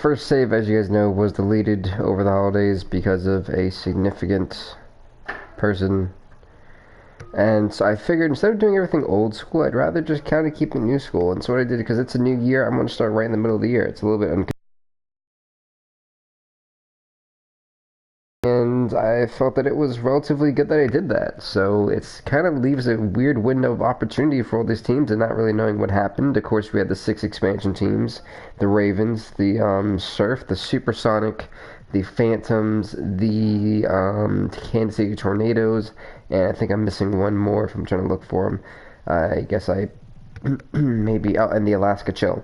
first save, as you guys know, was deleted over the holidays because of a significant person. And so I figured instead of doing everything old school, I'd rather just kind of keep it new school. And so what I did, because it's a new year, I'm going to start right in the middle of the year. It's a little bit and I felt that it was relatively good that I did that. So it's kind of leaves a weird window of opportunity for all these teams and not really knowing what happened. Of course, we had the 6 expansion teams, the Ravens, the Surf, the Supersonic, the Phantoms, the Kansas City Tornadoes, and I think I'm missing one more if I'm trying to look for them. I guess I maybe out in the Alaska Chill.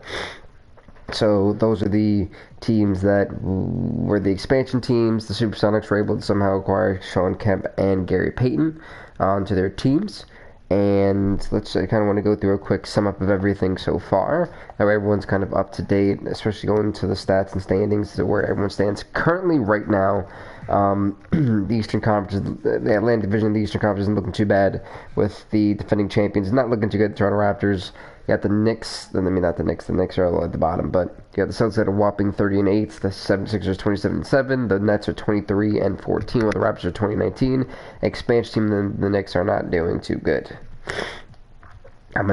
So those are the teams that were the expansion teams. The Supersonics were able to somehow acquire Sean Kemp and Gary Payton onto their teams. And I kind of want to go through a quick sum up of everything so far. That way everyone's kind of up to date, especially going to the stats and standings to where everyone stands currently right now. The Eastern Conference, the Atlantic Division of the Eastern Conference isn't looking too bad with the defending champions. Not looking too good, the Toronto Raptors. You got the Knicks, not the Knicks are at the bottom, but you got the Celtics at a whopping 30-8, the 76ers 27-7, the Nets are 23-14, while the Raptors are 20-19. Expansion team and the Knicks are not doing too good.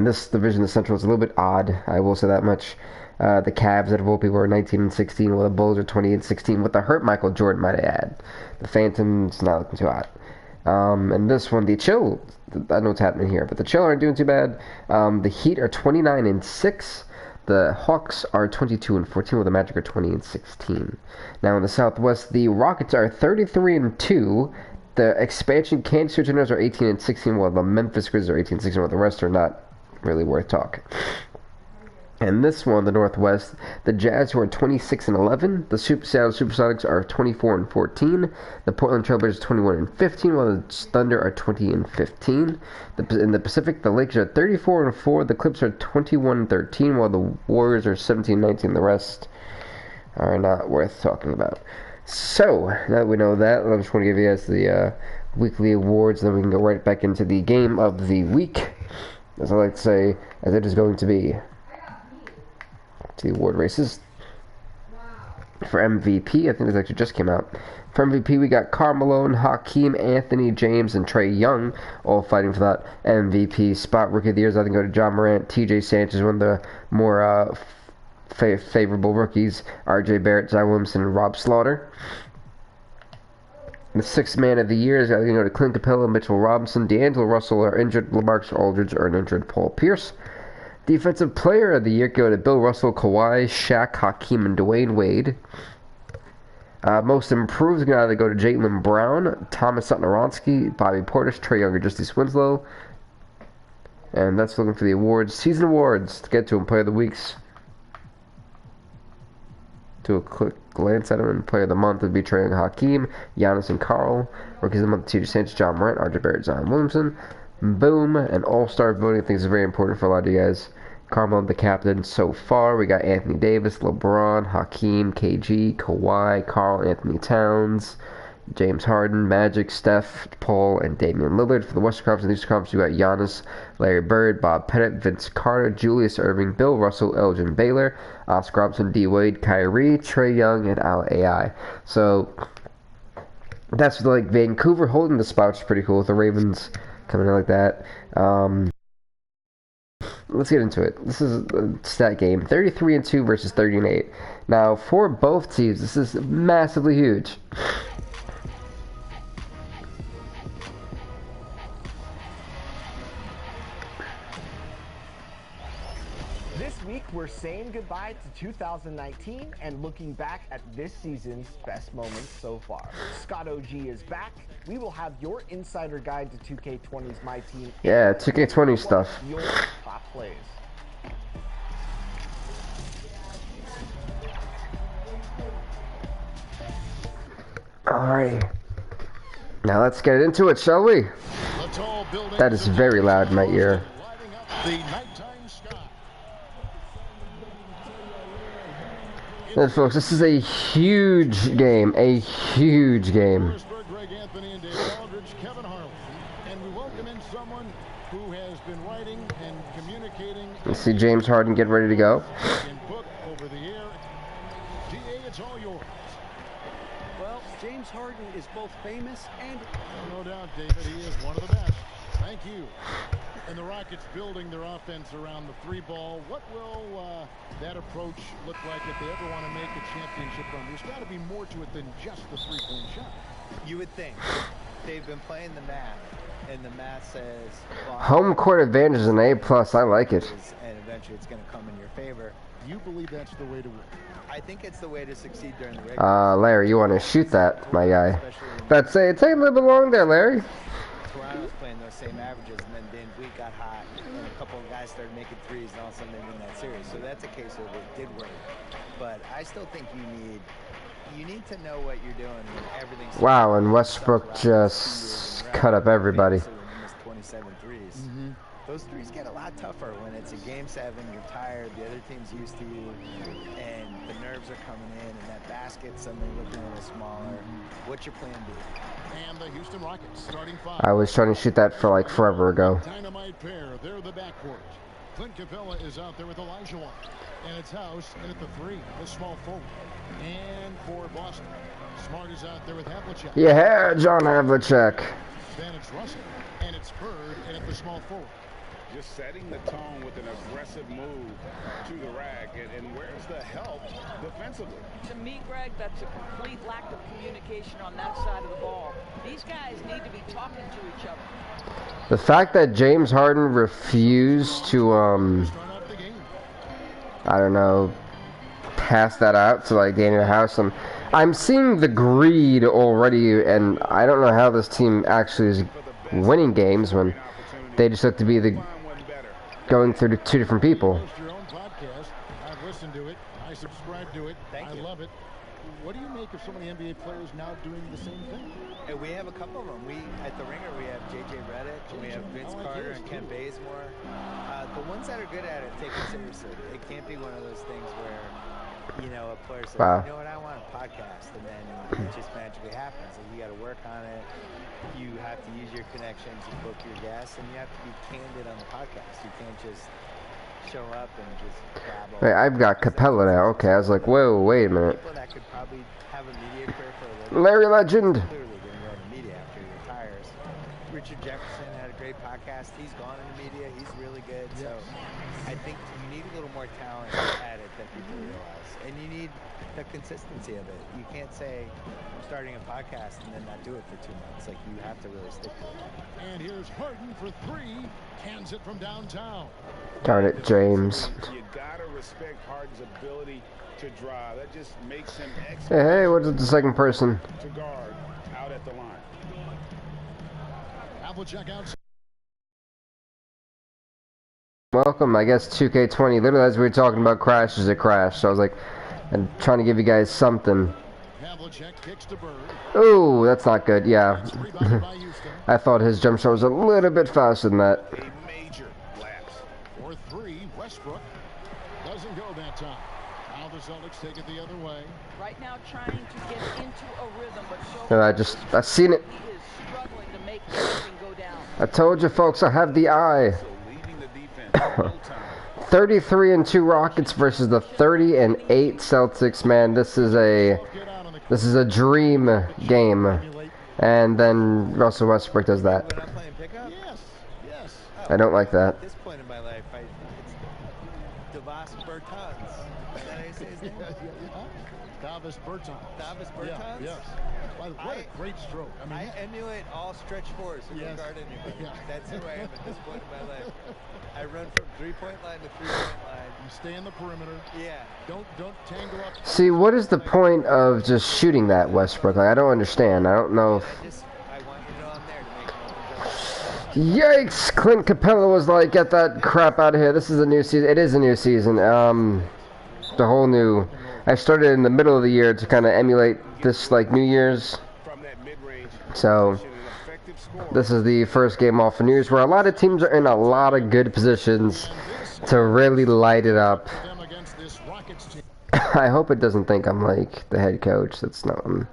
This division, the Central, is a little bit odd, I will say that much. The Cavs, out of all people, are 19-16, while the Bulls are 20-16, with the hurt Michael Jordan, might I add. The Phantoms not looking too hot. And this one, the Chill, I know what's happening here, but the Chill aren't doing too bad. The Heat are 29-6. The Hawks are 22-14, while the Magic are 20-16. Now in the Southwest, the Rockets are 33-2. The expansion Kansas City Tornadoes are 18-16, while the Memphis Grizzlies are 18-16, while the rest are not really worth talking. And this one, the Northwest, the Jazz, who are 26-11, the Seattle Supersonics are 24-14, the Portland Trailblazers 21-15, while the Thunder are 20-15. In the Pacific, the Lakers are 34-4, the Clips are 21-13, while the Warriors are 17-19. The rest are not worth talking about. So now that we know that, I just want to give you guys the weekly awards, then we can go right back into the game of the week, as I like to say, as it is going to be. To the award races. For MVP, I think this actually just came out. For MVP, we got Carmelo, Hakeem, Anthony, James, and Trae Young, all fighting for that MVP spot. Rookie of the Year, I think, go to John Morant, TJ Sanchez, one of the more favorable rookies, RJ Barrett, Zion Williamson, and Rob Slaughter. The 6th Man of the Year is going to go to Clint Capella, Mitchell Robinson, D'Angelo Russell are injured, LaMarcus Aldridge are injured, Paul Pierce. Defensive Player of the Year go to Bill Russell, Kawhi, Shaq, Hakeem, and Dwayne Wade. Most Improved is going to either go to Jaylen Brown, Thomas Satoransky, Bobby Portis, Trae Young, or Justice Winslow. And that's looking for the awards. Season awards, to get to them. Player of the Weeks. Do a quick glance at them. And Player of the Month would be Trae Young, Hakeem, Giannis, and Carl. Rookies of the Month, TJ Sanchez, John Morant, RJ Barrett, Zion Williamson. Boom, and all-star voting I think is very important for a lot of you guys. Carmelo, the captain so far. We got Anthony Davis, LeBron, Hakeem, KG, Kawhi, Karl Anthony Towns, James Harden, Magic, Steph, Paul, and Damian Lillard. For the Western Conference and Eastern Conference, we got Giannis, Larry Bird, Bob Pettit, Vince Carter, Julius Erving, Bill Russell, Elgin Baylor, Oscar Robertson, D. Wade, Kyrie, Trae Young, and Al AI. So that's like Vancouver holding the spot, which is pretty cool with the Ravens coming in like that. Let's get into it. This is a stat game. 33-2 versus 30-8. Now, for both teams, this is massively huge. This week, we're saying goodbye to 2019 and looking back at this season's best moments so far. Scott OG is back. We will have your insider guide to 2K20's My Team. Yeah, 2K20 stuff. Your top plays. Alright. Now let's get into it, shall we? That is very loud in my ear. And folks, this is a huge game. A huge game. Let's see James Harden get ready to go. Jay, it's all yours. Well, James Harden is both famous and... No doubt, David, he is one of the best. Thank you. And the Rockets building their offense around the three ball. What will that approach look like if they ever want to make a championship run? There's got to be more to it than just the three-point shot. You would think. They've been playing the math, and the math says... Home court advantage is an A+. I like it. And eventually it's going to come in your favor. You believe that's the way to win? I think it's the way to succeed during the regular Larry, you want to shoot that, my guy. That's it. Take a little bit long there, Larry. Toronto's playing those same averages, and then Dan Vink got hot, and a couple of guys started making threes, and all of a sudden they win that series. So that's a case of it did work. But I still think you need to know what you're doing when everything's... Wow, and Westbrook just cut up everybody. 27 threes. Those threes get a lot tougher when it's a game 7, you're tired, the other team's used to you, and the nerves are coming in, and that basket's suddenly looking a little smaller. What's your plan B? And the Houston Rockets starting 5. I was trying to shoot that for like forever ago. Dynamite pair, they're the backcourt. Clint Capella is out there with Elijah Wan. And it's House, and at the 3, the small forward. And for Boston, Smart is out there with Havlicek. Yeah, John Havlicek. Then it's Russell, and it's Bird, and at the small forward. Just setting the tone with an aggressive move to the rack. And where's the help defensively? To me, Greg, that's a complete lack of communication on that side of the ball. These guys need to be talking to each other. The fact that James Harden refused to, I don't know, pass that out to like Daniel House. I'm seeing the greed already, and I don't know how this team actually is winning games when they just look to be the going through the 2 different people. Your own podcast. I've listened to it. I subscribe to it. I love it. What do you make of so many NBA players now doing the same thing? And we have a couple of them. At the Ringer, we have J.J. Redick, we have Vince Carter and Ken Bazemore. The ones that are good at it take it seriously. It can't be one of those things where, you know, a player says, Wow. you know what, I want a podcast, and then it just magically happens. And you got to work on it. You have to use your connections and book your guests, and you have to be candid on the podcast. You can't just show up and just babble. Wait, I've got Capella now. Okay, I was like, whoa, wait a minute. People that could probably have a media career for a living. Larry Legend. Clearly going to go into media after he retires. Richard Jefferson had a great podcast. He's gone into media. He's really good. So I think you need a little more talent at it than people realize. And you need the consistency of it. You can't say, I'm starting a podcast and then not do it for 2 months. Like, you have to really stick to it. And here's Harden for 3. Cans it from downtown. Darn it, James. You gotta respect Harden's ability to drive. That just makes him Hey, what's the second person? to guard out at the line. Havlicek out. Welcome, I guess 2K20. Literally, as we were talking about crashes, it crashed. So I was like, I'm trying to give you guys something. Havlicek kicks to Bird. Ooh, that's not good. Yeah. Rebounded by Houston. I thought his jump shot was a little bit faster than that. A major lapse. For 3, Westbrook doesn't go that time. Now the Celtics take it the other way. Right now trying to get into a rhythm, but so I seen it. he is struggling to make everything go down. I told you, folks, I have the eye. So leaving the defense no time. 33-2 Rockets versus the 30-8 Celtics. Man, this is a dream game. And then Russell Westbrook does that. When I'm playing pickup? Yes. I don't like that. At this point in my life, it's Davos Bertans. Is that how you say his name? Davis Bertans. Davis Bertans? Yes. What a great stroke. I mean, I emulate all stretch fours who can Yes. guard anybody. Yeah. That's who I am at this point in my life. I run from 3-point line to 3-point line. you stay in the perimeter. Yeah. Don't tangle up. See, what is the point of just shooting that, Westbrook? Like, I don't understand. I don't know if... I want you to know I'm there to make an open Yikes! Clint Capella was like, get that crap out of here. This is a new season. It is a new season. The whole new... I started in the middle of the year to kind of emulate this, like, New Year's. From that mid-range So, position, an effective score. this is the first game off of New Year's where a lot of teams are in a lot of good positions to really light it up. Them against this Rockets team. I hope it doesn't think I'm, like, the head coach. That's not what I'm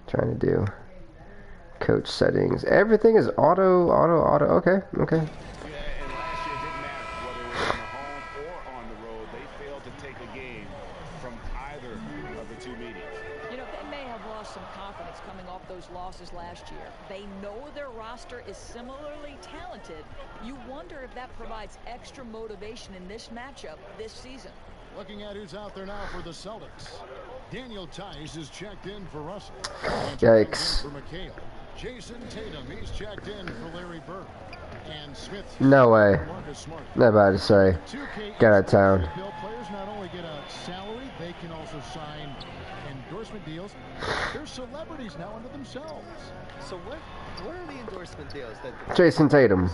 trying to do. Coach settings. Everything is auto. Okay. Yeah, and last year it didn't matter whether it was on the home or on the road. They failed to take a game from either of the two meetings. You know, they may have lost some confidence coming off those losses last year. They know their roster is similarly talented. You wonder if that provides extra motivation in this matchup this season. Looking at who's out there now for the Celtics. Daniel Tice is checked in for Russell. Yikes. For McHale. Jason Tatum, he's checked in for Larry Bird. And Smith. No way. Not about to say. Get out of town. Players not only get a salary, they can also sign endorsement deals. They're celebrities now unto themselves. So what are the endorsement deals that the Jason Tatum,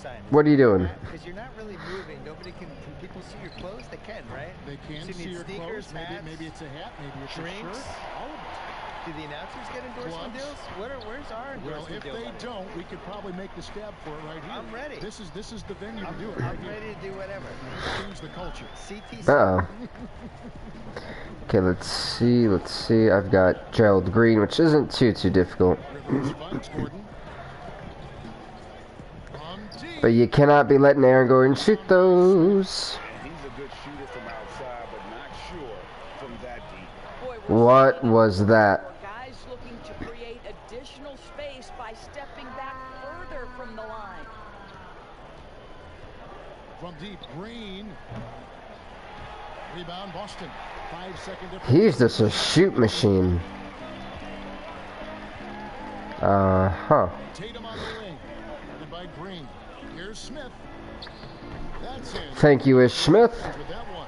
sign? what are you doing? Because you're not really moving. Nobody can people see your clothes? They can, right? They can So you see need your sneakers, clothes. Maybe it's a hat. Maybe it's drinks. a shirt. All of it. Do the announcers get endorsement Gloves. deals? Where's our Well, endorsement if deal? they don't, we could probably make the stab for it right here. I'm ready. This is the venue to do it. I'm right here. ready to do whatever. Change the culture. CTC. Uh oh. Okay, let's see. I've got Gerald Green, which isn't too difficult. Rivers finds Gordon. On deep. But you cannot be letting Aaron Gordon shoot those. And he's a good shooter from outside, but not sure from that deep. Boy, What was that? guys looking to create additional space by stepping back further from the line. From deep, Green. Rebound, Boston. 5-second difference. He's just a shoot machine. Huh. Tatum on the wing. Guarded by Green. Here's Smith. That's it. Thank you, Ish Smith. With that one.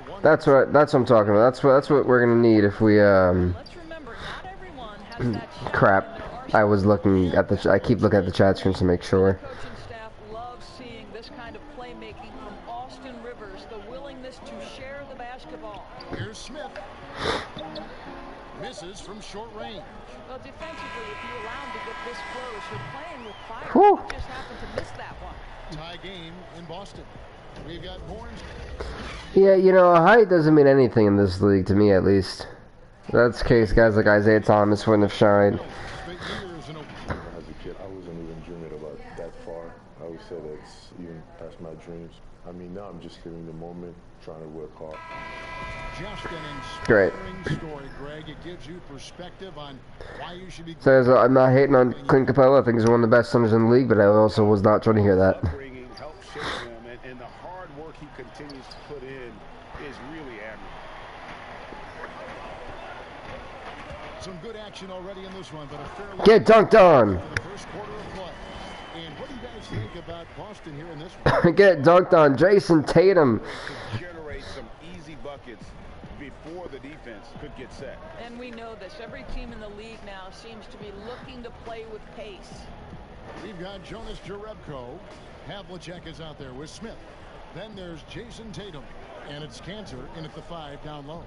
Wow, That's what I'm talking about. That's what we're gonna need if we Let's remember, not everyone has that shot crap. in their I arsenal. was looking at the. I keep looking at the chat screen to make sure. Coaching staff loves seeing this kind of playmaking from Austin Rivers, the willingness to share the basketball. Here's Smith. Misses from short range. Well, defensively, if you allow him to get this close, you're playing with fire. Whew. You just happen to miss that one. Tie game in Boston. We've got Bourne's. Yeah, you know, height doesn't mean anything in this league to me, at least. That's the case. Guys like Isaiah Thomas wouldn't have shined. Spent years in a As a kid, I wasn't even dreaming about that far. I always said that's even past my dreams. I mean, now I'm just living the moment, trying to work hard. just an Great. inspiring story, Greg. It gives you perspective on why you should be. Says I'm not hating on Clint Capella. I think he's one of the best centers in the league, but I also was not trying to hear that. Upbringing helped shape him, and the hard work he continues to put in is really admirable. Some good action already in this one, but a fairly Get dunked on. for the first quarter of play. And what do you guys think about Boston here in this one? Get dunked on. Jason Tatum. To generate some easy buckets before the defense could get set. And we know this. Every team in the league now seems to be looking to play with pace. We've got Jonas Jerebko. Havlicek is out there with Smith. Then there's Jason Tatum. And it's Cantor in at the 5 down low.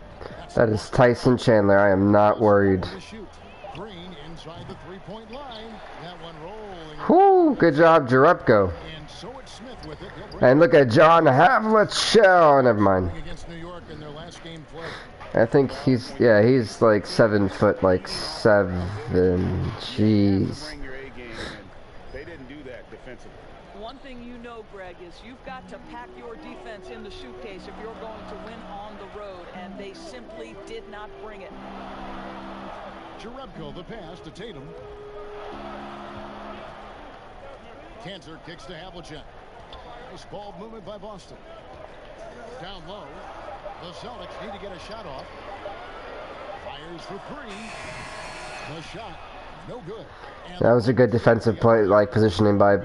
That is Tyson Chandler. I am not worried. To shoot. Green inside the three-point line. That one rolling. Whoo, good job, Jerebko. And so it's Smith with it. He'll bring And look at John Havlicek. Oh, never mind. it against New York in their last game played. I think he's like 7 foot, like 7. Jeez. Bring your A game, and they didn't do that defensively. One thing you know, Greg, is you've got to pack your defense in the suitcase if you're going to win on the road, and they simply did not bring it. Jerebko, the pass to Tatum. Cantor kicks to Havlicek. Nice ball movement by Boston. Down low. The Celtics need to get a shot off. Fires for 3. The shot, no good. And That was a good defensive play, like positioning by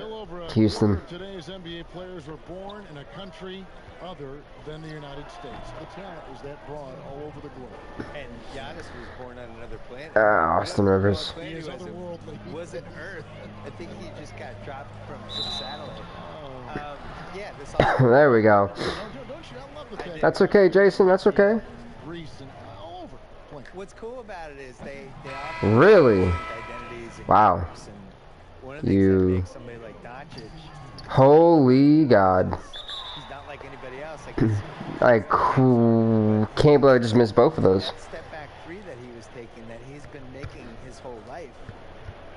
Houston. Today's NBA players were born in a country other than the United States. The talent is that broad all over the globe. And Giannis was born on another planet. Austin Rivers. What He is planet was it? otherworldly. Wasn't Earth. I think he just got dropped from some satellite. Yeah, this all There we go. Don't you? I love the fact That's okay, Jason. That's okay. recent all over player. What's cool about it is they often Really? identities and Wow. groups, and one of the things You- that makes somebody like Doncic, Holy God. he's not like anybody else. Like his, I can't believe I just missed both of those. that step back 3 that he was taking, that he's been making his whole life.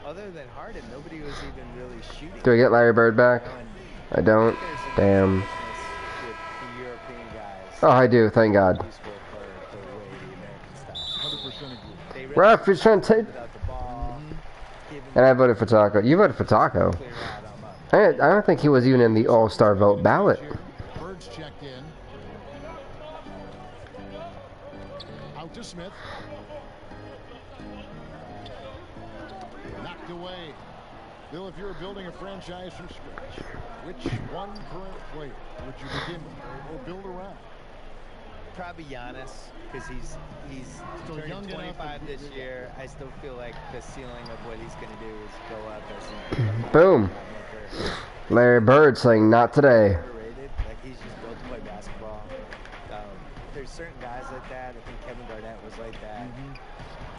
Other than Harden, nobody was even really shooting. Do I get Larry Bird back? And I don't. there's some Damn. selfishness with the European guys. Oh, I do. Thank God. Useful for the way the American style. They really Ref, he's trying to take. without the ball. And I voted for Taco. You voted for Taco. Clear out, I'm up. I don't think he was even in the All-Star vote ballot. Birds checked in. Out to Smith. Knocked away. Bill, if you're building a franchise from scratch, which one current player would you begin with or build around? Probably Giannis, because he's Still turning young enough 25 and- this year. I still feel like the ceiling of what he's going to do is go up as a Boom. Larry Bird saying not today. underrated. Like, he's just built to play basketball. There's certain guys like that. I think Kevin Garnett was like that.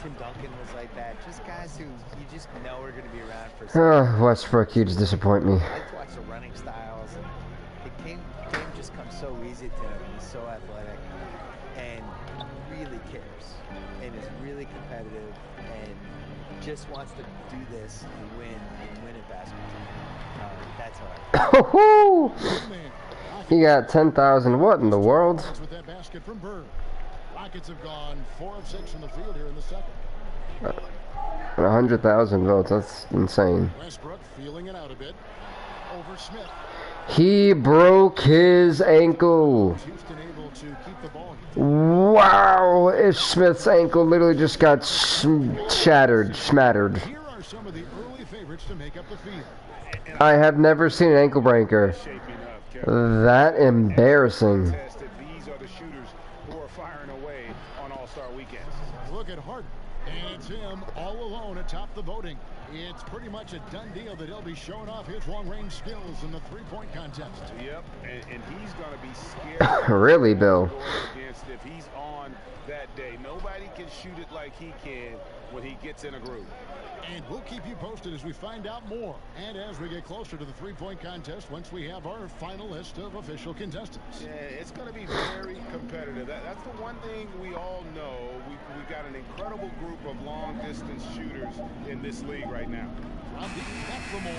Tim Duncan was like that. Just guys who you just know are going to be around for some. Westbrook, you just disappoint me. I like to watch the running styles, and the game just comes so easy to him. He's so athletic and really cares and is really competitive and just wants to do this and win at basketball. That's hard. He got 10,000. What in the world? With that basket from Bird. Rockets have gone 4 of 6 from the field here in the second. 100,000 votes. That's insane. Westbrook feeling it out a bit. Over Smith. He broke his ankle. Houston able to keep the ball. Wow! Ish Smith's ankle literally just got shattered. Here are some of the early favorites to make up the field. I have never seen an ankle breaker that embarrassing. These are the shooters who are firing away on All-Star weekends. Look at Harden. And it's him all alone atop the voting. It's pretty much a done deal that he'll be showing off his long-range skills in the three-point contest. Yep, and he's going to be scared. Really, Bill? Against if he's on that day. Nobody can shoot it like he can when he gets in a groove. And we'll keep you posted as we find out more. And as we get closer to the three-point contest, once we have our final list of official contestants. Yeah, it's going to be very competitive. That's the one thing we all know. We've got an incredible group of long-distance shooters in this league right now. From deep, back for more.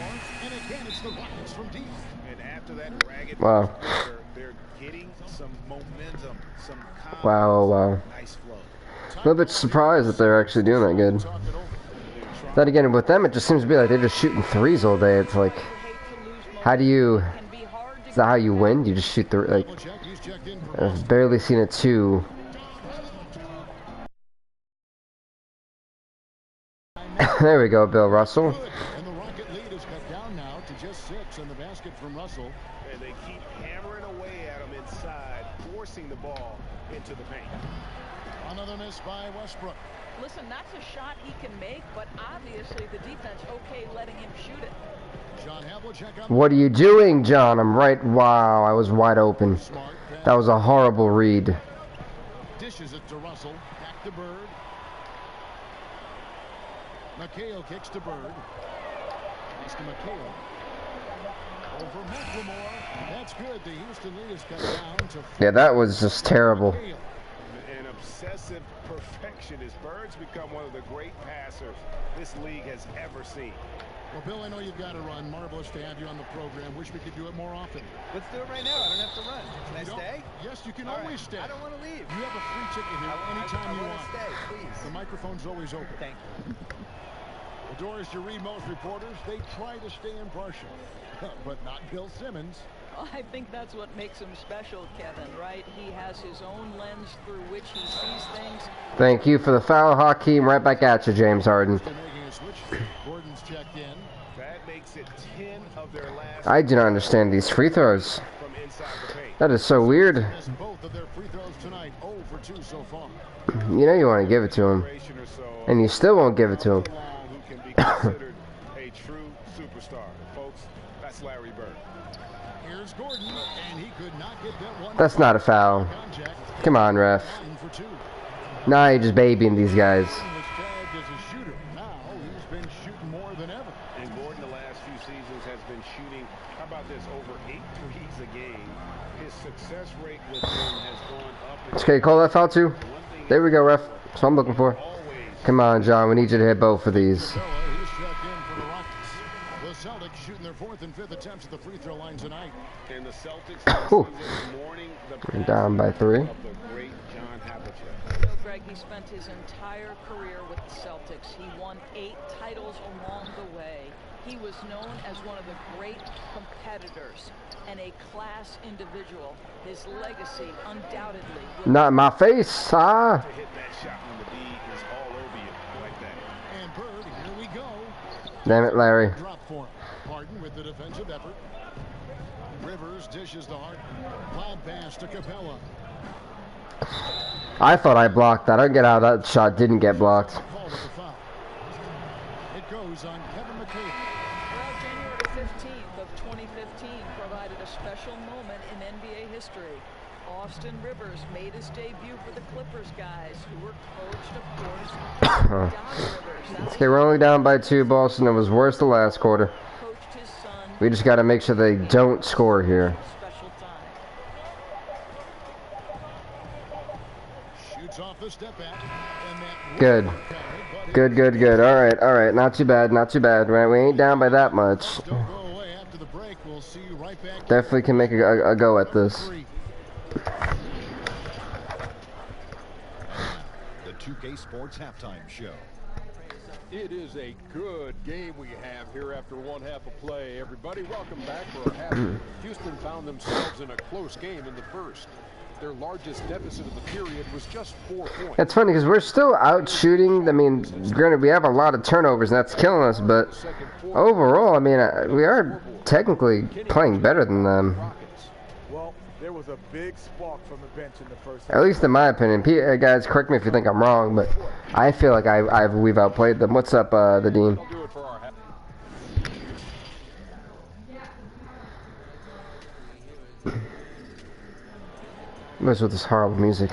And again, it's the Rockets from deep. And after that ragged Wow. quarter, they're getting some momentum, some confidence. Wow. Nice flow. A little bit surprised that they're actually doing that good. Then again, with them, it just seems to be like they're just shooting threes all day. It's like, how do you? Is that how you win? You just shoot the like. I've barely seen a two. There we go, Bill Russell. And the Rocket lead is cut down now to just 6 in the basket from Russell. And they keep hammering away at him inside, forcing the ball into the paint. Another miss by Westbrook. Listen, that's a shot he can make, but obviously the defense okay letting him shoot it. John Havlicek on What are you doing, John? I'm right. Wow, I was wide open. smart pass. That was a horrible read. Dishes it to Russell. Back to Bird. McHale kicks to Bird. Next to McHale. Over McLemore. That's good. The Houston lead is cut down to 4. Yeah, that was just terrible. An obsessive perfectionist. Bird's become one of the great passers this league has ever seen. Well, Bill, I know you've got to run. Marvelous to have you on the program. Wish we could do it more often. Let's do it right now. I don't have to run. Can I stay? Yes, you can All always right. stay. I don't want to leave. You have a free ticket here anytime I you want want. to stay, please. The microphone's always open. Thank you. Well, Doris, to read most reporters, they try to stay impartial, but not Bill Simmons. Well, I think that's what makes him special, Kevin, right? He has his own lens through which he sees things. Thank you for the foul, Hakeem. Right back at you, James Harden. Still making a switch. Gordon's checked in. That makes it 10 of their last I do not understand these free throws. from inside the paint. That is so weird. Missed both of their free throws tonight. 0 for 2 so far. You know you want to give it to him, Generation or so and you still won't give it to him. long who can be considered a true superstar. Folks, that's Larry Bird. Here's Gordon, and he could not get that one. That's not a foul. Contact. Come on, ref. 9 for 2. Nah, you're just babying these guys. Gordon was tagged as a shooter. Now he's been shooting more than ever. And Gordon, the last few seasons, has been shooting, how about this, over 8 threes a game. His success rate with them has gone up. Okay, call that foul too. There we go, ref. That's what I'm looking for. Come on, John. We need you to hit both of these. Bella, he's checked in for the Rockets. The Celtics shooting their 4th and 5th attempts at the free throw line tonight. And the Celtics Whew. this mourning the We're down by 3. of the great John Havlicek. You know, Greg, he spent his entire career with the Celtics. He won 8 titles along the way. He was known as one of the great competitors and a class individual. His legacy undoubtedly will... Not in my face, ah. To hit that shot when the D is all over you like that. And Bird, here we go. Damn it, Larry. Drop for him. Harden with the defensive effort. Rivers dishes to Harden. Lob pass to Capella. I thought I blocked that. I don't get how that shot didn't get blocked. It goes on Kevin McHale. Well, January 15th of 2015 provided a special moment in NBA history. Austin Rivers made his debut for the Clippers guys, who were coached, of course, by Doc Rivers. Let's get rolling down by 2, Boston. It was worse the last quarter. Coached his son. We just got to make sure they don't score here. Special time. Shoots off the step back. And that Good. Good. All right. Not too bad. Right, we ain't down by that much. Don't go away after the break. We'll see you right back. Definitely can make a go at this. The 2K Sports Halftime Show. It is a good game we have here after one half of play. Everybody, welcome back for our half. Houston found themselves in a close game in the first. Their largest deficit of the period was just 4 points. It's funny because we're still out shooting. I mean, granted, we have a lot of turnovers and that's killing us, but overall, I mean, we are technically playing better than them. Well, there was a big spark from the bench in the first half. At least in my opinion. Guys, correct me if you think I'm wrong, but I feel like we've outplayed them. What's up, the Dean? What's with this horrible music?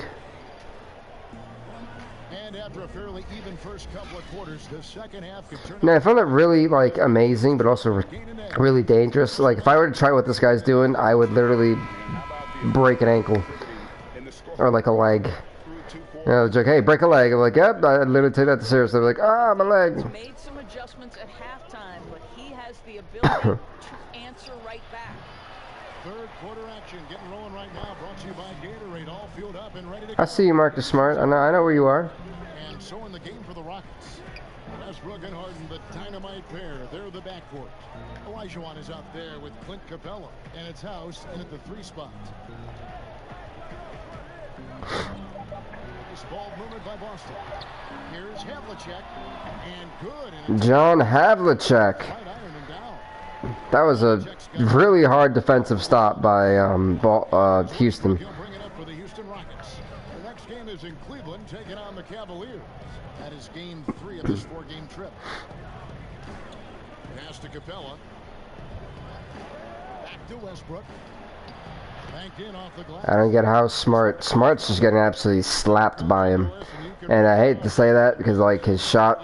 And after a fairly even first couple of quarters, the second half could turn. Now, I found it really like amazing, but also really dangerous. Like if I were to try what this guy's doing, I would literally break an ankle or like a leg. You know, it's like, hey, break a leg. I'm like, yep. I'd literally take that seriously. I'm like, ah, my leg. Made some adjustments at halftime, but he has the ability to answer right back. Third quarter action getting rolling right now. Brought to you by Gatorade. All fueled up and ready to I see you, Marcus Smart. I know where you are. And so in the game for the Rockets. Westbrook and Harden, the dynamite pair. They're the backcourt. Olajuwon is out there with Clint Capella. And it's House in at the 3 spot. Nice ball movement by Boston. Here's Havlicek. And good. And John Havlicek. right iron him down. That was a really hard defensive stop by Houston. He'll bring it up for the Houston Rockets. The next game is in Cleveland, taking on the Cavaliers. That is game 3 of this 4-game trip. Pass to Capella. Back to Westbrook. Banked in off the glass. I don't get how Smart's just getting absolutely slapped by him. And I hate to say that because like his shot,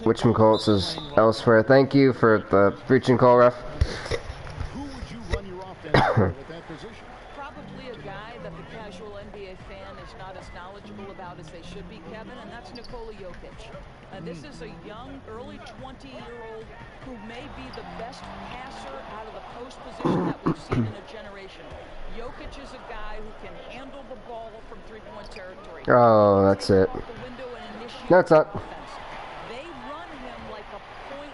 which from Colts is elsewhere. Thank you for the reaching call, ref. Who would you run your offense with at that position? Probably a guy that the casual NBA fan is not as knowledgeable about as they should be, Kevin, and that's Nikola Jokic. This is a young, early 20-year-old who may be the best passer out of the post position that we've seen in a generation. Jokic is a guy who can handle the ball from 3-point territory. Oh, that's it. No, it's not. They run him like a point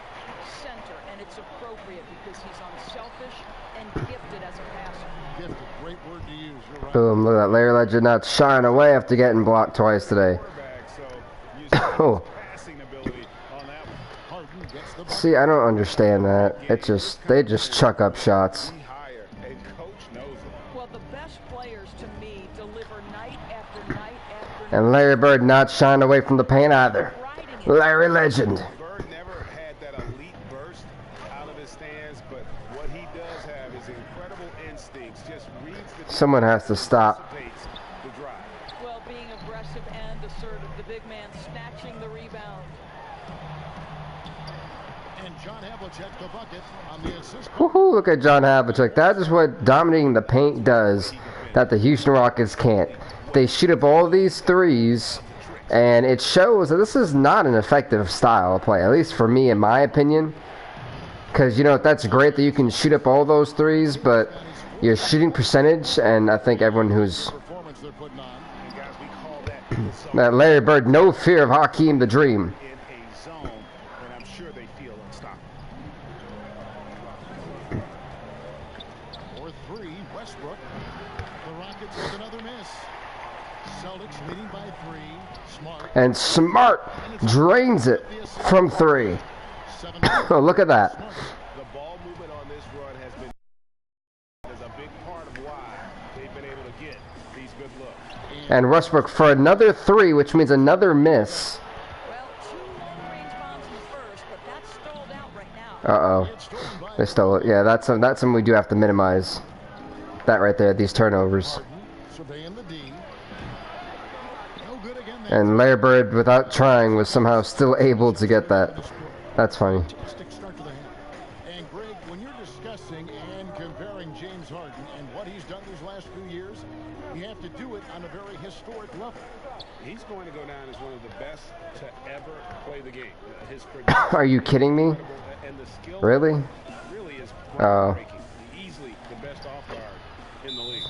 center, and it's appropriate because he's unselfish and gifted as a passer. Gifted, great word to use. You're right. Boom, look at that. Larry Legend not shying away after getting blocked twice today. Oh. See, I don't understand that. They just chuck up shots. Well, the best players to me deliver night after night after night. And Larry Bird not shying away from the paint either. Larry Legend. Bird never had that elite burst out of his stance, but what he does have is incredible instincts. Just reads the Someone has to stop. the drive. Well, being aggressive and assertive, the big man snatching the rebound. And John Havlicek the bucket on the assist. Woohoo, look at John Havlicek. That is what dominating the paint does that the Houston Rockets can't. They shoot up all these threes, and it shows that this is not an effective style of play, at least for me, in my opinion. Because, you know, that's great that you can shoot up all those threes, but your shooting percentage, and I think everyone who's That Larry Bird, no fear of Hakeem the Dream. In a zone, and I'm sure they feel unstoppable. For three, Westbrook. The Rockets with another miss. Celtics leading by 3. Smart. And Smart drains it from 3. Oh, look at that. The ball movement on this run has been a big part of why they've been able to get these good looks. And Westbrook for another 3, which means another miss. Well, 2 long-range bombs in the first, but that's stalled out right now. Uh-oh. They stole it. Yeah, that's something we do have to minimize. That right there, these turnovers. Surveying the D. No good again there. And Larry Bird, without trying, was somehow still able to get that. That's funny. Fantastic start to the half. And Greg, when you're discussing and comparing James Harden and what he's done these last few years, you have to do it on a very historic level. He's going to go down as one of the best to ever play the game. His Are you kidding me? and the skill Really? really is Oh. breaking. Easily the best off guard in the league.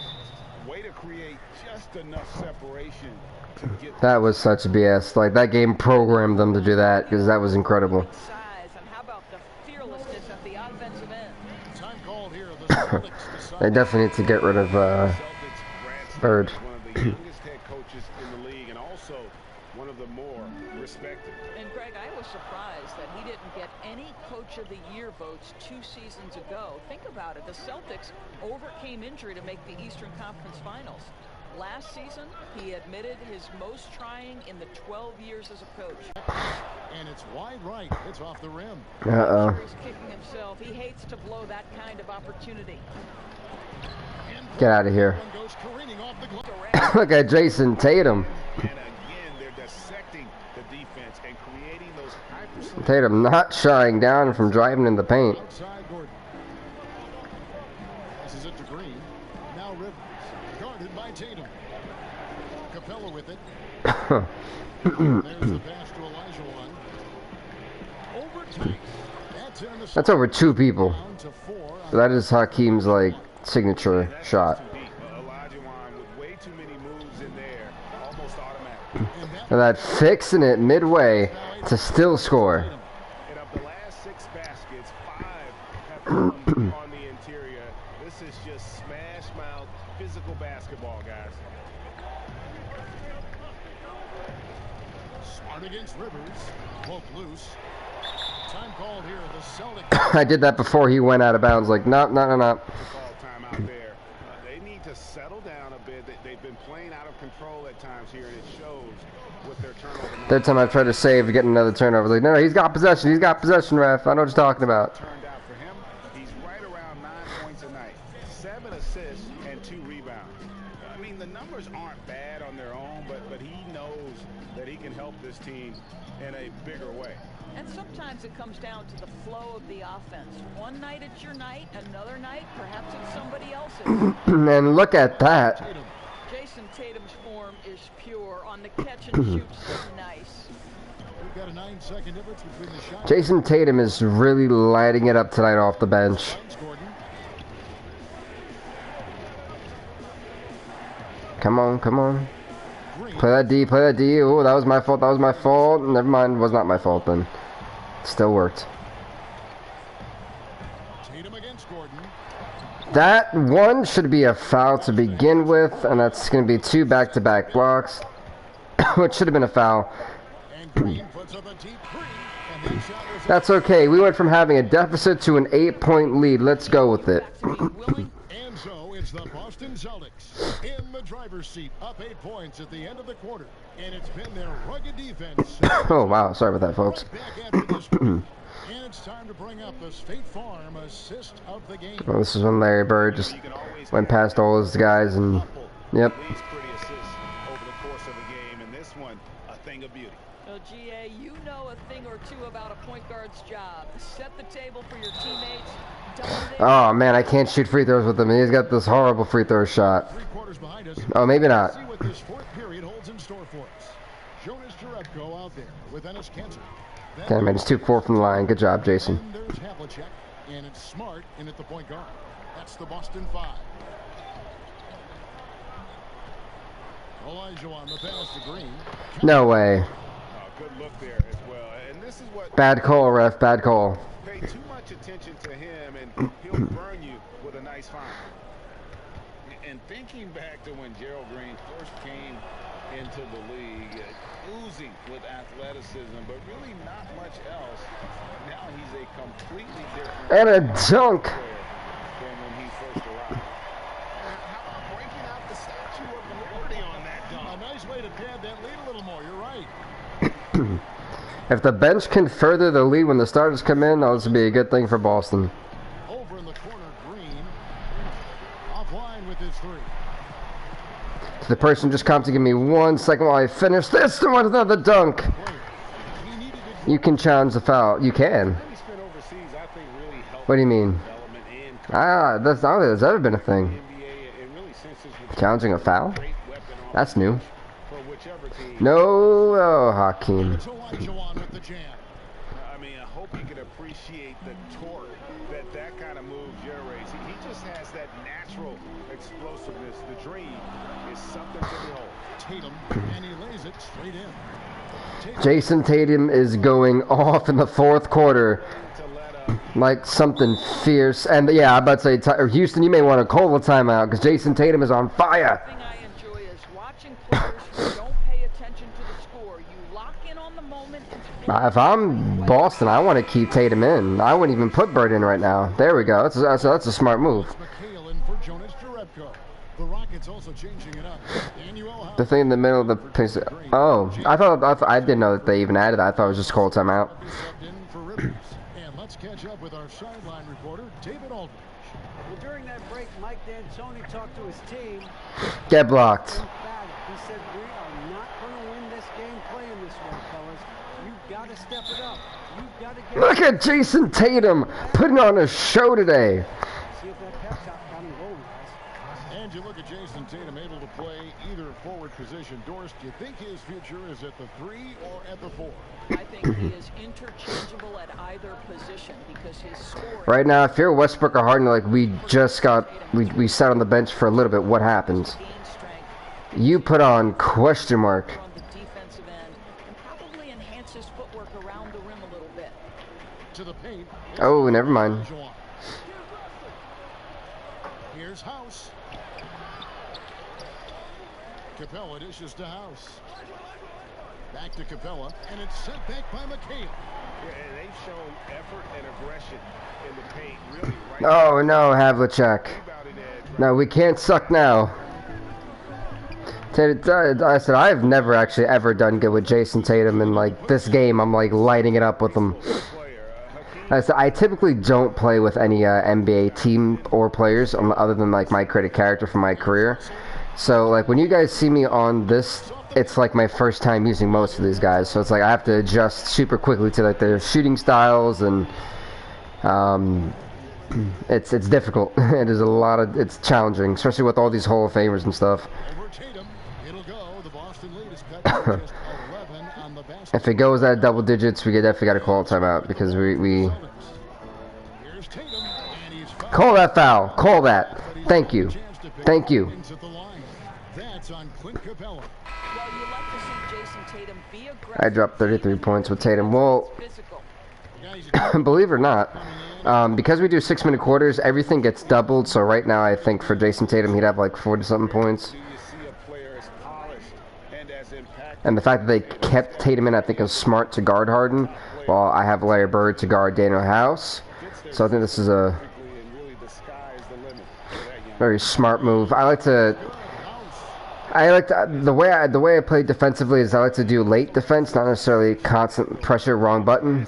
Way to create just enough separation to get That was such BS. Like, that game programmed them to do that, because that was incredible. Size, and how about the fearlessness at the offensive end? Time called here. The Celtics decide. They definitely need to get rid of Bird. one of the youngest head coaches in the league and also one of the more respected. And Greg, I was surprised that he didn't get any Coach of the Year votes 2 seasons ago. Think about it. The Celtics overcame injury to make the Eastern Conference Finals. Last season, he admitted his most trying in the 12 years as a coach. And it's wide right. It's off the rim. Uh-oh. Sure he's kicking himself. He hates to blow that kind of opportunity. Get out of here. One goes careening off the glove. Look at Jason Tatum. And again, they're dissecting the defense and creating those high percentage. Tatum not shying down from driving in the paint. Outside Gordon. Passes it to Green. Now Rivers. Guarded by Tatum. Capella with it. There's the pass to Elijah one. Overtime. That's in the That's over 2 people. down to 4. So that is Hakeem's, like, signature shot. Elijah with way too many moves in there, almost automatic. And that fixing it midway to still score. And of the last 6 baskets, 5 have come on the interior. This is just smash mouth physical basketball, guys. Smart against Rivers. Broke loose. Time called here. The Celtics. I did that before he went out of bounds. Like, no. Call time out there. They need to settle down a bit. They've been playing out of control at times here, and it shows with their turnover. Third time I've tried to save to get another turnover. Like, no, he's got possession. He's got possession, ref. I know what you're talking about. Turned out for him. He's right around 9 points a night, 7 assists and 2 rebounds. I mean, the numbers aren't bad on their own, but he knows that he can help this team in a bigger way. And sometimes it comes down to the flow of the offense. One night it's your night, another night perhaps it's somebody else's. And look at that. Jason Tatum's form is pure on the catch and shoot. So nice. We've got a 9-second difference between the shot. Jason Tatum is really lighting it up tonight off the bench. Gordon. Come on, come on. Play that D, play that D. Oh, that was my fault, that was my fault. Never mind, it was not my fault then. Still worked. Tatum against Gordon. That one should be a foul to begin with, and that's going to be 2 back-to-back blocks, which should have been a foul. And Green puts up a deep three. And that shot was That's okay. We went from having a deficit to an 8-point lead. Let's go with it. And so it's the Boston Celtics in the driver's seat, up 8 points at the end of the quarter. And it's been their rugged defense. Oh, wow. Sorry about that, folks. Right back after this one. And it's time to bring up the State Farm assist of the game. Well, this is when Larry Bird just went past all his guys and, yep. These pretty assists over the course of a game, and this one, a thing of beauty. Well, GA, you know a thing or two about a point guard's job. Set the table for your teammates. Oh, man, I can't shoot free throws with him. He's got this horrible free throw shot. 3 quarters behind us. Oh, maybe not. See what this 4th period holds in store for us. Jonas Jerebko out there with Ennis Cantor. Okay, man, it's 2-4 from the line. Good job, Jason. And there's Havlicek, and it's Smart in at the point guard. That's the Boston 5. Elijah on the pass to Green. No way. Good look there as well. And this is what Bad call, ref. Bad call. pay too much attention to him, and he'll burn you with a nice find. And thinking back to when Gerald Green first came into the league, oozing with athleticism, but really not much else. Now he's a completely different And a dunk. player than when he first arrived. How about breaking out the Statue of Liberty on that dunk? A nice way to pad that lead a little more. You're right. If the bench can further the lead when the starters come in, this would be a good thing for Boston. Over in the corner, Green. Offline with his three. The person just come to give me 1 second while I finish this and want another dunk. You can challenge the foul. You can. What do you mean? That's not that there's ever been a thing. Challenging a foul? That's new. No, oh, Hakeem. It's Elijah on with the jam. I mean, I hope you can appreciate the torque that kind of move generates. He just has that natural explosiveness. The dream is something to behold. Tatum, and he lays it straight in. Jason Tatum is going off in the fourth quarter like something fierce. And yeah, I'm about to say, Houston, you may want to call the timeout because Jason Tatum is on fire. The thing I enjoy is watching players who don't pay attention to the score. You lock in on the moment. If I'm Boston, I want to keep Tatum in. I wouldn't even put Bird in right now. There we go. That's a smart move. The Rockets also changing it up. The thing in the middle of the piece. Oh, I didn't know that they even added that. I thought it was just called timeout. And let's catch up with our sideline reporter, David Aldridge. Well, during that break, Mike D'Antoni talked to his team. Get blocked. He said, we are not going to win this game playing this way, fellas. You've got to step it up. You've got to get. Look at Jason Tatum putting on a show today. See if that pep talk got him going, guys. And you look at Jason Tatum able to play either forward position. Doris, do you think his future is at the 3 or at the 4? I think he is interchangeable at either position because his scoring. Right now, if you're Westbrook or Harden, like we sat on the bench for a little bit. What happens? You put on question mark. On the defensive end and probably enhance his footwork around the rim a little bit. To the paint. Oh, never mind. Here's House. Capella dishes to House. Back to Capella, and it's sent back by McHale. Yeah, and they've shown effort and aggression in the paint. Really right. Oh no, Havlicek. No, we can't suck now. I said I've never actually ever done good with Jason Tatum, and like this game, I'm like lighting it up with him. I said I typically don't play with any NBA team or players other than like my creative character from my career. So like when you guys see me on this, it's like my first time using most of these guys. So it's like I have to adjust super quickly to like their shooting styles, and it's difficult. It is it's challenging, especially with all these Hall of Famers and stuff. If it goes at double digits, we definitely got to call a timeout because we call that foul. Call that. Thank you. Thank you. I dropped 33 points with Tatum. Well, believe it or not, because we do 6-minute quarters, everything gets doubled. So right now, I think for Jason Tatum, he'd have like 40-something points. And the fact that they kept Tatum in, I think, is smart to guard Harden, while I have Larry Bird to guard Daniel House. So I think this is a very smart move. The way I play defensively is I like to do late defense, not necessarily constant pressure, wrong button.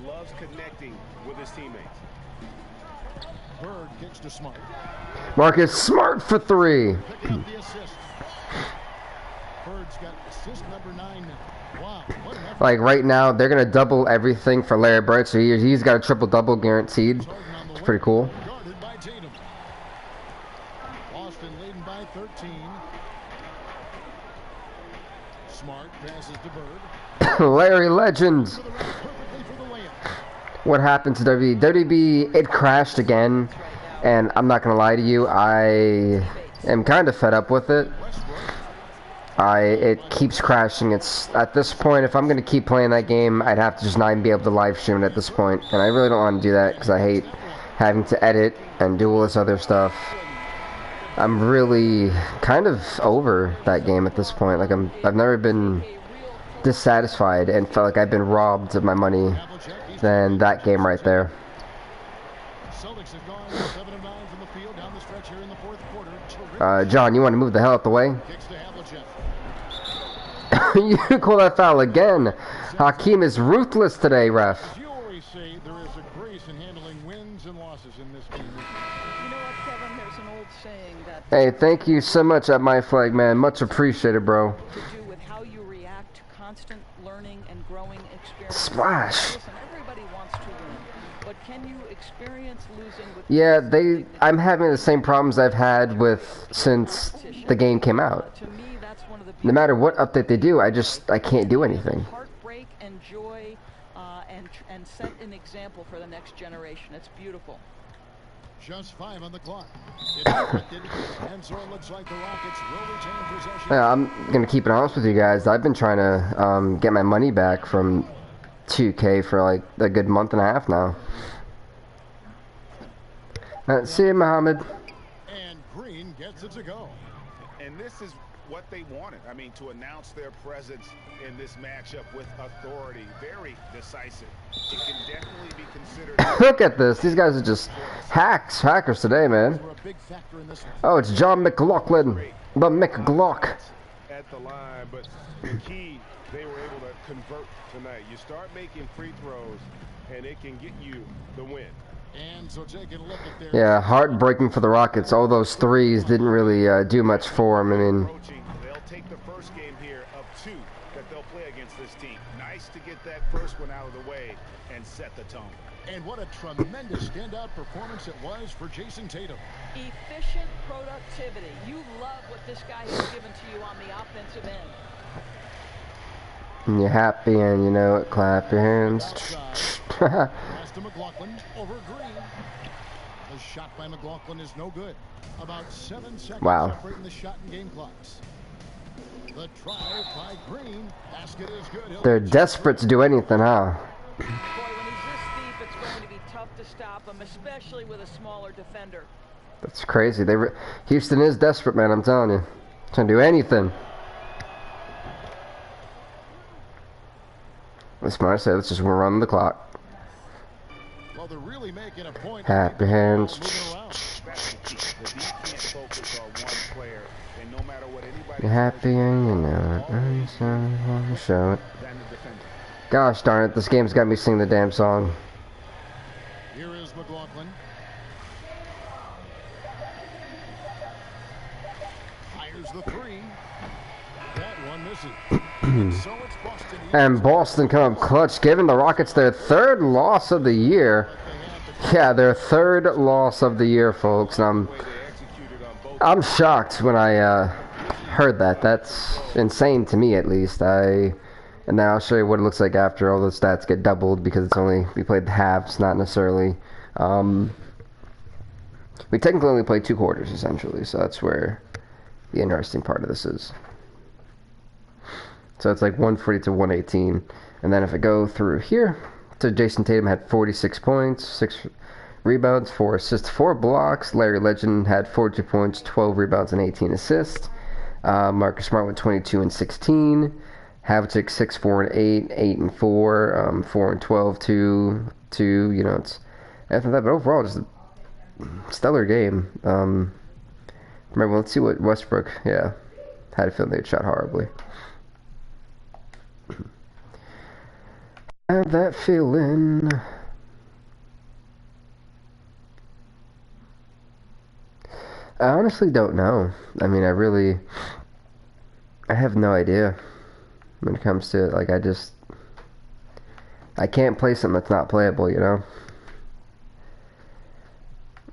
Loves connecting with his teammates. Bird kicks to Smart. Marcus Smart for 3. Bird's got assist number 9 now. Wow, what an effort. Like right now, they're gonna double everything for Larry Bird, so he's got a triple-double guaranteed. It's pretty cool. Guarded by Tatum. Boston leading by 13. Smart passes to Bird. Larry Legend. What happened to WWE? WWE, it crashed again, and I'm not gonna lie to you, I am kind of fed up with it. It keeps crashing. It's at this point, if I'm gonna keep playing that game, I'd have to just not even be able to live stream it at this point, and I really don't want to do that because I hate having to edit and do all this other stuff. I'm really kind of over that game at this point. Like I've never been dissatisfied and felt like I've been robbed of my money than that game right there. John, you want to move the hell out the way? You call that foul again. Hakeem is ruthless today, ref. As you always say, there is a grace in handling wins and losses in this game. You know what, Kevin? There's an old saying that... Hey, thank you so much at my flag, man. Much appreciated, bro. ...to do with how you react to constant learning and growing experience. Splash. Listen, everybody wants to win, but can you experience losing with... Yeah, I'm having the same problems I've had with since the game came out. To me, that's one of the No matter what update they do, I can't do anything. heartbreak and joy, and set an example for the next generation. It's beautiful. Just 5 on the clock. It's deflected, and so it looks like the Rockets will retain possession. Yeah, I'm gonna keep it honest with you guys. I've been trying to get my money back from 2K for like a good month and a half now. See you, Mohammed. And Green gets it to go. And this is what they wanted. I mean, to announce their presence in this matchup with authority. Very decisive. It can definitely be considered... Look at this. These guys are just hackers today, man. Oh, it's John McLaughlin. The McGlock. At the line, but the key, they were able to convert tonight. You start making free throws, and it can get you the win. And so taking a look at their... Yeah, heartbreaking for the Rockets. All those threes didn't really do much for them. I mean... They'll take the first game here of 2 that they'll play against this team. Nice to get that first one out of the way and set the tone. And what a tremendous standout performance it was for Jason Tatum. Efficient productivity. You love what this guy has given to you on the offensive end. And you're happy and you know it. Clap your hands. Pass to McLaughlin over Green. The shot by McLaughlin is no good. About 7 seconds separating the shot and game clocks. The try by Green. Basket is good. They're desperate to do anything, huh? Boy, when he's this deep, it's going to be tough to stop him, especially with a smaller defender. That's crazy. Houston is desperate, man. I'm telling you. Trying to do anything. That's smart. I said, let's just run the clock. Well, they're really making a point. Happy hands. You're happy and you know it. Show it. Gosh darn it, this game's got me singing the damn song. Here is McLaughlin. Fires the 3. That one misses. So it's Boston. And Boston come up clutch, giving the Rockets their 3rd loss of the year. Yeah, their 3rd loss of the year, folks. And I'm shocked when I heard that. That's insane to me, at least. And now I'll show you what it looks like after all the stats get doubled, because we played the halves, not necessarily. We technically only played 2 quarters, essentially, so that's where the interesting part of this is. So it's like 140 to 118. And then if I go through here, so Jason Tatum had 46 points, 6 rebounds, 4 assists, 4 blocks. Larry Legend had 42 points, 12 rebounds, and 18 assists. Marcus Smart with 22 and 16. Havlicek 6, 4, and 8, 8 and 4, 4 and 12, 2. You know, it's after that, but overall, just a stellar game. Remember, let's see what Westbrook. Yeah, had a feeling they'd shot horribly. Have that feeling. I honestly don't know. I mean, I have no idea when it comes to it. Like, I can't play something that's not playable, you know?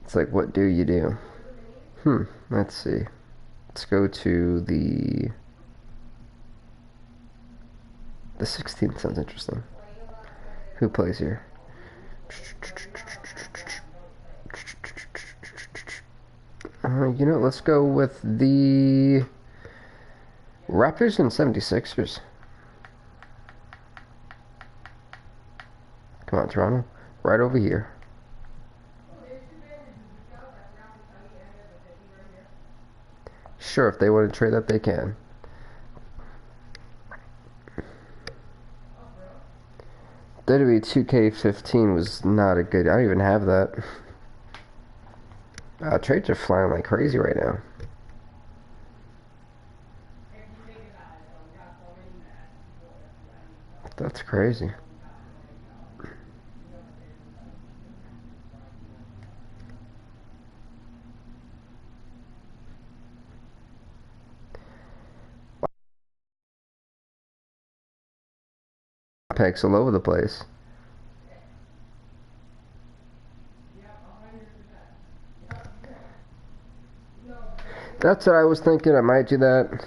It's like, what do you do? Let's see. Let's go to the 16th. Sounds interesting. Who plays here? You know, let's go with the Raptors and 76ers. Come on, Toronto. Right over here. Sure, if they want to trade that, they can. WWE 2K15 was not a good... I don't even have that. Trades are flying like crazy right now. That's crazy. Picks all over the place. That's what I was thinking. I might do that.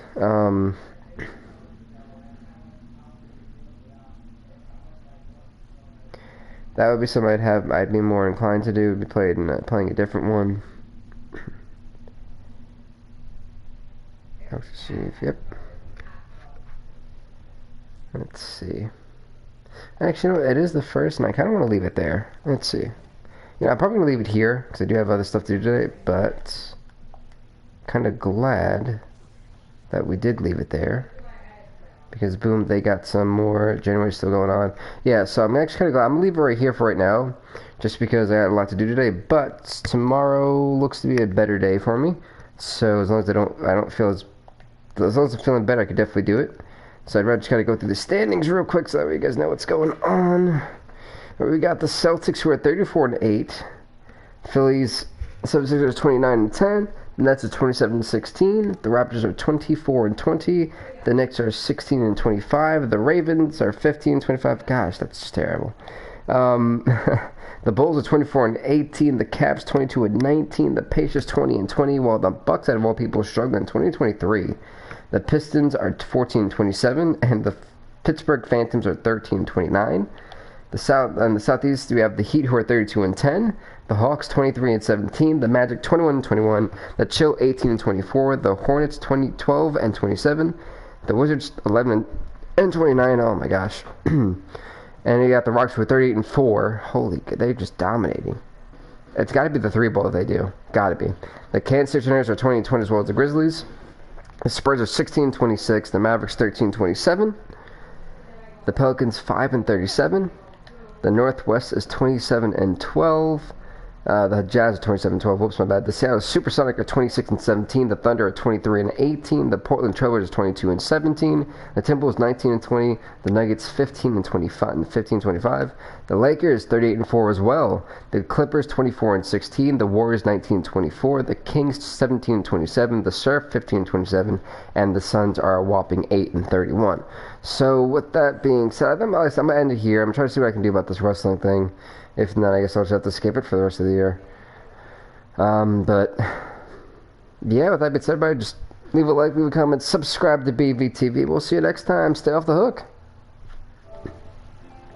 That would be something I'd be more inclined to do. Be playing a different one. Let's see. Yep. Let's see. Actually, you know, it is the first, and I kind of want to leave it there. Let's see. Yeah, I'm probably going to leave it here, because I do have other stuff to do today, but kind of glad that we did leave it there. Because, boom, they got some more. January's still going on. Yeah, so I'm actually kind of glad. I'm going to leave it right here for right now, just because I got a lot to do today. But tomorrow looks to be a better day for me. So as long as I don't feel as long as I'm feeling better, I could definitely do it. So I'd rather just kind of go through the standings real quick so that way you guys know what's going on. We got the Celtics who are 34-8. Phillies, 76ers 29-10. The Nets are 27-16. The Raptors are 24-20. The Knicks are 16-25. The Ravens are 15-25. Gosh, that's just terrible. The Bulls are 24-18. The Cavs 22-19. The Pacers 20-20. While the Bucks, out of all people, struggling 20-23. The Pistons are 14-27, and the Pittsburgh Phantoms are 13-29. The Southeast, we have the Heat who are 32-10. The Hawks 23-17. The Magic 21-21. The Chill 18-24. The Hornets 12-27. The Wizards 11-29. Oh my gosh. And you got the Rockets who are 38-4. Holy, they're just dominating. It's got to be the three ball that they do. Got to be. The Kansas City Chiefs are 20-20 as well as the Grizzlies. The Spurs are 16-26. The Mavericks 13-27. The Pelicans 5-37. The Northwest is 27-12. The Jazz are 27-12. Whoops, my bad. The Seattle Supersonics are 26-17. The Thunder are 23-18. The Portland Trailblazers are 22-17. The Timberwolves 19-20. The Nuggets 15-25. The Lakers 38-4 as well. The Clippers 24-16. The Warriors 19-24. The Kings 17-27. The Surf 15-27. And the Suns are a whopping 8-31. So with that being said, I'm gonna end it here. I'm trying to see what I can do about this wrestling thing. If not, I guess I'll just have to skip it for the rest of the year. But yeah, with that being said, everybody, just leave a like, leave a comment, subscribe to BVTV. We'll see you next time. Stay off the hook.